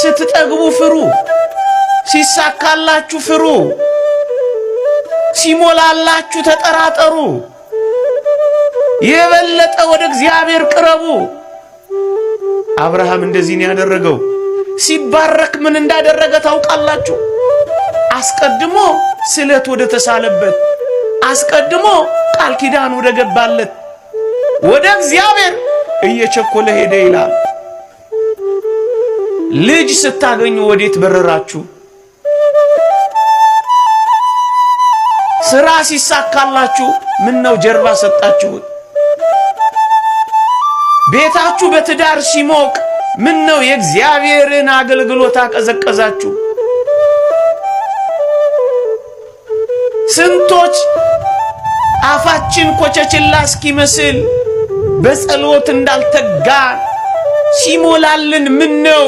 ስትጠግቡ ፍሩ፣ ሲሳካላችሁ ፍሩ፣ ሲሞላላችሁ ተጠራጠሩ፣ የበለጠ ወደ እግዚአብሔር ቅረቡ። አብርሃም እንደዚህ ነው ያደረገው። ሲባረክ ምን እንዳደረገ ታውቃላችሁ? አስቀድሞ ስለት ወደ ተሳለበት፣ አስቀድሞ ቃል ኪዳን ወደ ገባለት ወደ እግዚአብሔር እየቸኮለ ሄደ ይላል። ልጅ ስታገኙ ወዴት በረራችሁ? ስራ ሲሳካላችሁ ምን ነው ጀርባ ሰጣችሁ? ቤታችሁ በትዳር ሲሞቅ ምን ነው የእግዚአብሔርን አገልግሎት አቀዘቀዛችሁ? ስንቶች አፋችን ኮቸችላ እስኪመስል በጸሎት እንዳልተጋ ሲሞላልን ምን ነው